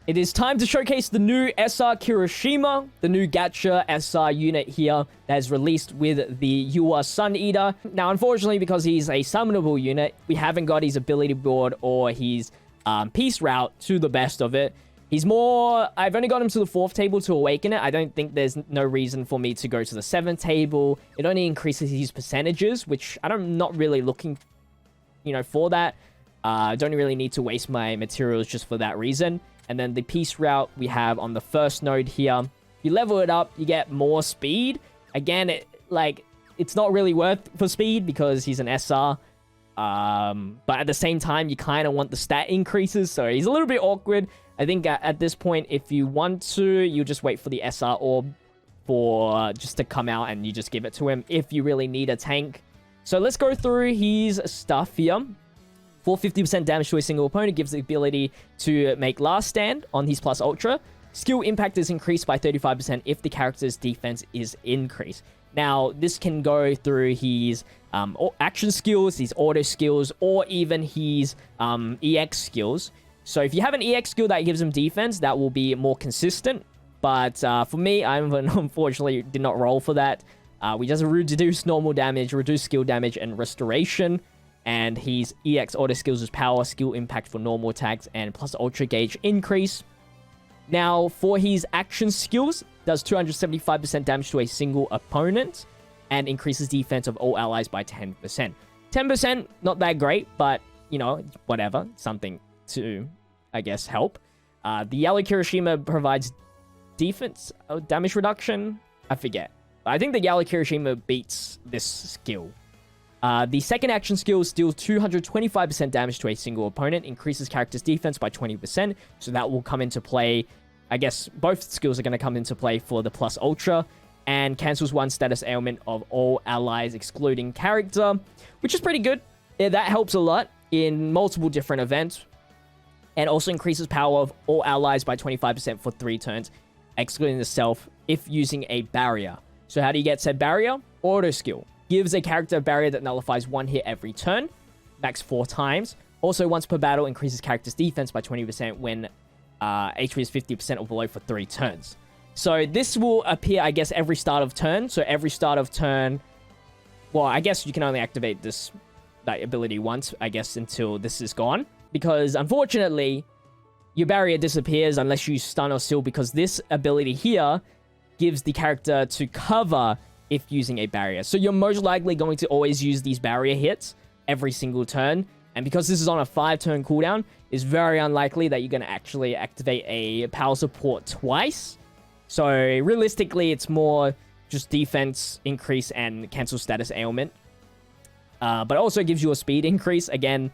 It is time to showcase the new SR Kirishima, the new gacha SR unit here that is released with the UR Sun Eater. Now, unfortunately, because he's a summonable unit, we haven't got his ability board or his peace route to the best of it. He's more... I've only got him to the 4th table to awaken it. I don't think there's no reason for me to go to the 7th table. It only increases his percentages, which I'm not really looking, for that. I don't really need to waste my materials just for that reason. And then the peace route we have on the first node here. If you level it up, you get more speed. Again, it's not really worth for speed because he's an SR. But at the same time, you kind of want the stat increases. So he's a little bit awkward. I think at this point, if you want to, you just wait for the SR orb for just to come out and you just give it to him if you really need a tank. So let's go through his stuff here. For 50% damage to a single opponent, gives the ability to make last stand on his plus ultra. Skill impact is increased by 35% if the character's defense is increased. Now, this can go through his action skills, his auto skills, or even his EX skills. So if you have an EX skill that gives him defense, that will be more consistent. But for me, I unfortunately did not roll for that. We just reduce normal damage, reduce skill damage, and restoration. And his EX auto skills is power, skill impact for normal attacks, and plus ultra gauge increase. Now, for his action skills, does 275% damage to a single opponent, and increases defense of all allies by 10%. 10%, not that great, but, whatever. Something to, I guess, help. The yellow Kirishima provides defense, damage reduction. I forget. I think the yellow Kirishima beats this skill. The second action skill deals 225% damage to a single opponent, increases character's defense by 20%, so that will come into play. I guess both skills are going to come into play for the plus ultra, and cancels one status ailment of all allies excluding character, which is pretty good. Yeah, that helps a lot in multiple different events, and also increases power of all allies by 25% for 3 turns, excluding the self if using a barrier. So how do you get said barrier? Auto skill. Gives a character a barrier that nullifies 1 hit every turn, max 4 times. Also, once per battle, increases character's defense by 20% when HP is 50% or below for 3 turns. So this will appear, I guess, every start of turn. So every start of turn... Well, I guess you can only activate that ability once, I guess, until this is gone. Because, unfortunately, your barrier disappears unless you stun or seal, because this ability here gives the character to cover if using a barrier. So you're most likely going to always use these barrier hits every single turn. And because this is on a 5-turn cooldown, it's very unlikely that you're going to actually activate a power support twice. So realistically, it's more just defense increase and cancel status ailment. But also gives you a speed increase. Again,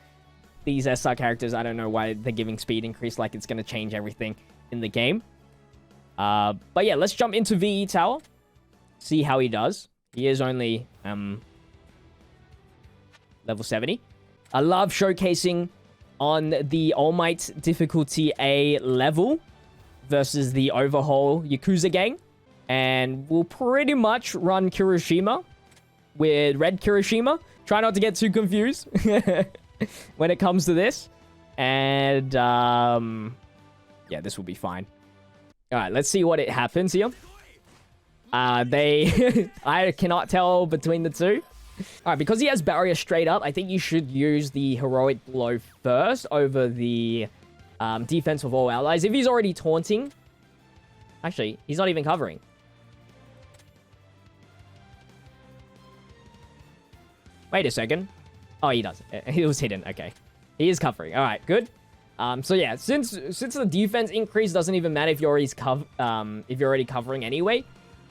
these SR characters, I don't know why they're giving speed increase like it's going to change everything in the game. But yeah, let's jump into VE Tower. See how he does. He is only level 70. I love showcasing on the All Might difficulty A level versus the Overhaul Yakuza gang. And we'll pretty much run Kirishima with red Kirishima. Try not to get too confused when it comes to this. And yeah, this will be fine. All right, let's see what it happens here. I cannot tell between the two. Alright, because he has barrier straight up, I think you should use the heroic blow first over the defense of all allies. If he's already taunting... Actually, he's not even covering. Wait a second. Oh, he does. He was hidden. Okay. He is covering. Alright, good. So yeah, since the defense increase doesn't even matter if you're already covering anyway.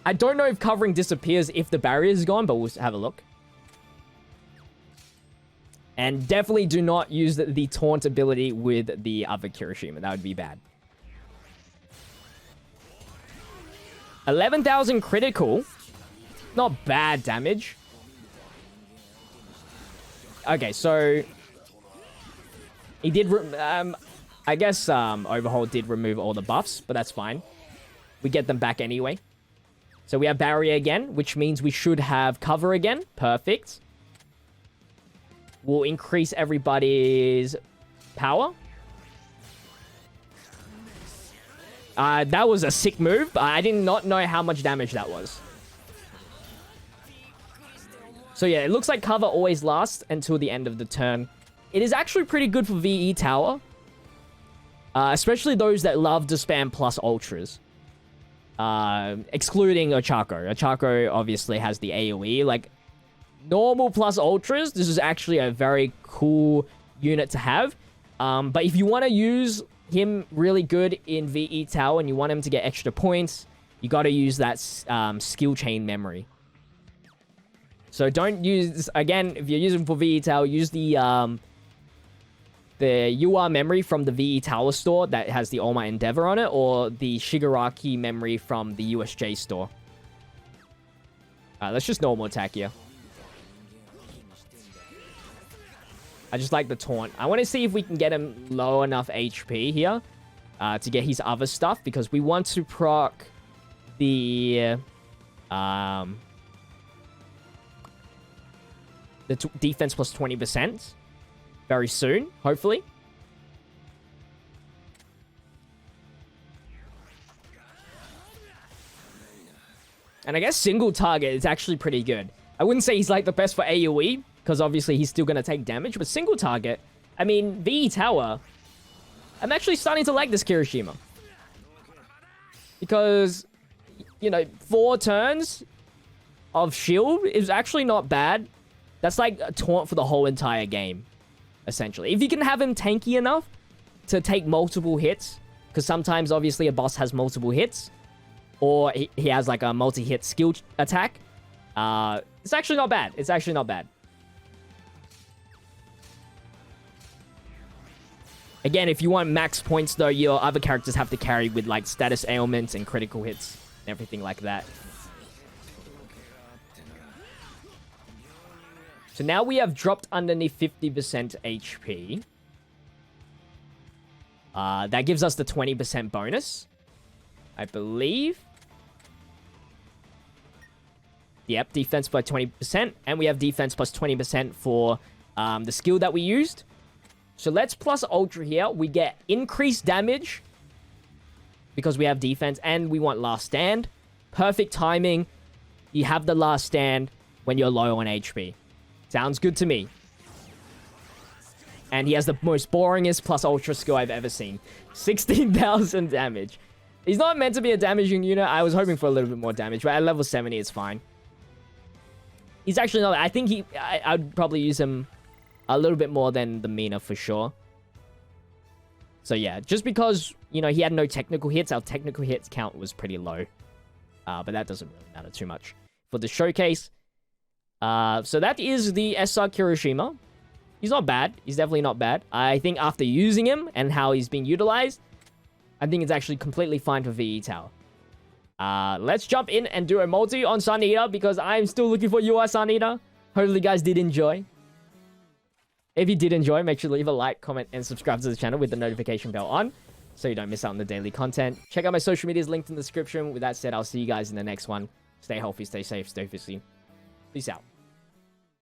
I don't know if covering disappears if the barrier is gone, but we'll have a look. And definitely do not use the taunt ability with the other Kirishima. That would be bad. 11,000 critical. Not bad damage. Okay, so... He did... I guess Overhaul did remove all the buffs, but that's fine. We get them back anyway. So we have barrier again, which means we should have cover again. Perfect. We'll increase everybody's power. That was a sick move, but I did not know how much damage that was. So yeah, it looks like cover always lasts until the end of the turn. It is actually pretty good for VE tower. Especially those that love to spam plus ultras. Excluding Ochako. Ochako obviously has the AoE. Like, normal plus ultras, this is actually a very cool unit to have. But if you want to use him really good in VE tower and you want him to get extra points, you got to use that skill chain memory. So don't use, again, if you're using for VE tower, use the UR memory from the VE tower store that has the All Might Endeavor on it, or the Shigaraki memory from the USJ store. Let's just normal attack here. I just like the taunt. I want to see if we can get him low enough HP here to get his other stuff, because we want to proc the defense plus 20% very soon, hopefully. And I guess single target is actually pretty good. I wouldn't say he's like the best for AoE, because obviously he's still going to take damage, but single target, I mean, VE tower, I'm actually starting to like this Kirishima. Because, you know, 4 turns of shield is actually not bad. That's like a taunt for the whole entire game, essentially. If you can have him tanky enough to take multiple hits, because sometimes, obviously, a boss has multiple hits, or he has like a multi-hit skill attack, it's actually not bad. It's actually not bad. Again, if you want max points, though, your other characters have to carry with, like, status ailments and critical hits and everything like that. So now we have dropped underneath 50% HP. That gives us the 20% bonus, I believe. Yep, defense by 20%. And we have defense plus 20% for the skill that we used. So let's plus Ultra here. We get increased damage because we have defense, and we want Last Stand. Perfect timing. You have the Last Stand when you're low on HP. Sounds good to me. And he has the most boringest plus Ultra skill I've ever seen. 16,000 damage. He's not meant to be a damaging unit. I was hoping for a little bit more damage, but at level 70, it's fine. He's actually not... I think I'd probably use him a little bit more than the Mina for sure. So yeah, just because, you know, he had no technical hits, our technical hits count was pretty low. But that doesn't really matter too much for the showcase. So that is the SR Kirishima. He's not bad. He's definitely not bad. I think after using him and how he's being utilized, I think it's actually completely fine for VE Tower. Let's jump in and do a multi on Sun Eater, because I'm still looking for UI Sun Eater. Hopefully you guys did enjoy. If you did enjoy, make sure to leave a like, comment, and subscribe to the channel with the notification bell on, so you don't miss out on the daily content. Check out my social medias linked in the description. With that said, I'll see you guys in the next one. Stay healthy, stay safe, stay fishy. Peace out.